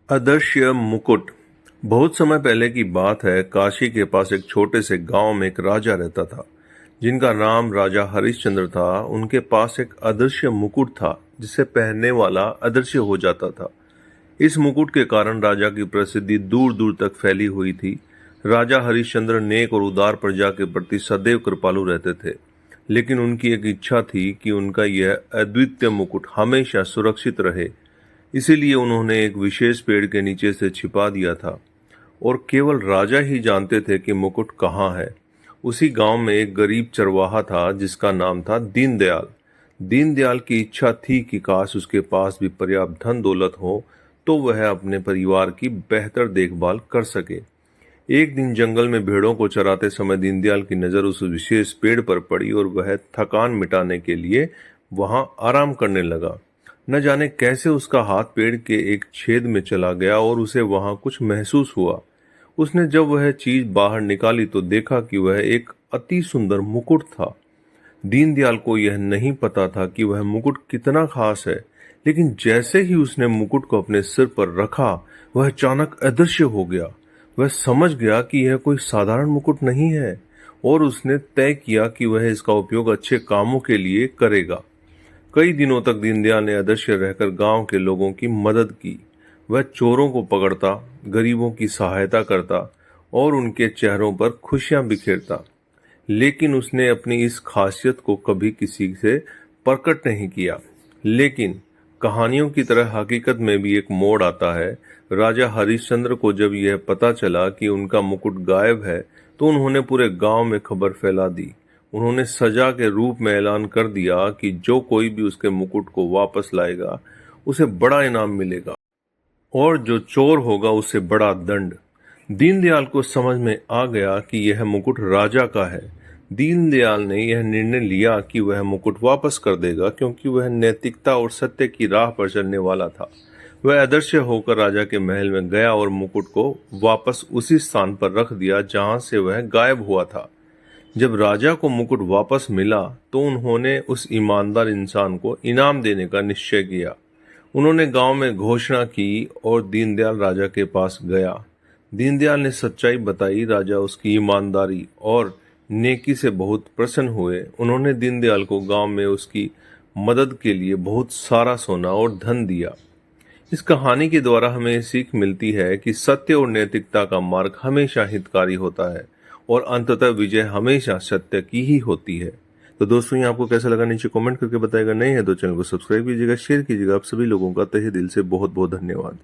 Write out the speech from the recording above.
अदृश्य मुकुट। बहुत समय पहले की बात है। काशी के पास एक छोटे से गांव में एक राजा रहता था जिनका नाम राजा हरिश्चंद्र था। उनके पास एक अदृश्य मुकुट था जिसे पहनने वाला अदृश्य हो जाता था। इस मुकुट के कारण राजा की प्रसिद्धि दूर दूर तक फैली हुई थी। राजा हरिश्चंद्र नेक और उदार प्रजा के प्रति सदैव कृपालु रहते थे, लेकिन उनकी एक इच्छा थी कि उनका यह अद्वितीय मुकुट हमेशा सुरक्षित रहे। इसीलिए उन्होंने एक विशेष पेड़ के नीचे से छिपा दिया था और केवल राजा ही जानते थे कि मुकुट कहाँ है। उसी गांव में एक गरीब चरवाहा था जिसका नाम था दीनदयाल। दीनदयाल की इच्छा थी कि काश उसके पास भी पर्याप्त धन दौलत हो तो वह अपने परिवार की बेहतर देखभाल कर सके। एक दिन जंगल में भेड़ों को चराते समय दीनदयाल की नजर उस विशेष पेड़ पर पड़ी और वह थकान मिटाने के लिए वहां आराम करने लगा। न जाने कैसे उसका हाथ पेड़ के एक छेद में चला गया और उसे वहां कुछ महसूस हुआ। उसने जब वह चीज बाहर निकाली तो देखा कि वह एक अति सुंदर मुकुट था। दीनदयाल को यह नहीं पता था कि वह मुकुट कितना खास है, लेकिन जैसे ही उसने मुकुट को अपने सिर पर रखा वह अचानक अदृश्य हो गया। वह समझ गया कि यह कोई साधारण मुकुट नहीं है और उसने तय किया कि वह इसका उपयोग अच्छे कामों के लिए करेगा। कई दिनों तक दीनदयाल ने अदृश्य रहकर गांव के लोगों की मदद की। वह चोरों को पकड़ता, गरीबों की सहायता करता और उनके चेहरों पर खुशियां बिखेरता। लेकिन उसने अपनी इस खासियत को कभी किसी से प्रकट नहीं किया। लेकिन कहानियों की तरह हकीकत में भी एक मोड़ आता है। राजा हरिश्चंद्र को जब यह पता चला कि उनका मुकुट गायब है तो उन्होंने पूरे गांव में खबर फैला दी। उन्होंने सजा के रूप में ऐलान कर दिया कि जो कोई भी उसके मुकुट को वापस लाएगा उसे बड़ा इनाम मिलेगा और जो चोर होगा उसे बड़ा दंड। दीनदयाल को समझ में आ गया कि यह मुकुट राजा का है। दीनदयाल ने यह निर्णय लिया कि वह मुकुट वापस कर देगा, क्योंकि वह नैतिकता और सत्य की राह पर चलने वाला था। वह अदृश्य होकर राजा के महल में गया और मुकुट को वापस उसी स्थान पर रख दिया जहां से वह गायब हुआ था। जब राजा को मुकुट वापस मिला तो उन्होंने उस ईमानदार इंसान को इनाम देने का निश्चय किया। उन्होंने गांव में घोषणा की और दीनदयाल राजा के पास गया। दीनदयाल ने सच्चाई बताई। राजा उसकी ईमानदारी और नेकी से बहुत प्रसन्न हुए। उन्होंने दीनदयाल को गांव में उसकी मदद के लिए बहुत सारा सोना और धन दिया। इस कहानी के द्वारा हमें सीख मिलती है कि सत्य और नैतिकता का मार्ग हमेशा हितकारी होता है और अंततः विजय हमेशा सत्य की ही होती है। तो दोस्तों, ये आपको कैसा लगा नीचे कमेंट करके बताएगा। नहीं है तो चैनल को सब्सक्राइब कीजिएगा, शेयर कीजिएगा। आप सभी लोगों का तहे दिल से बहुत बहुत धन्यवाद।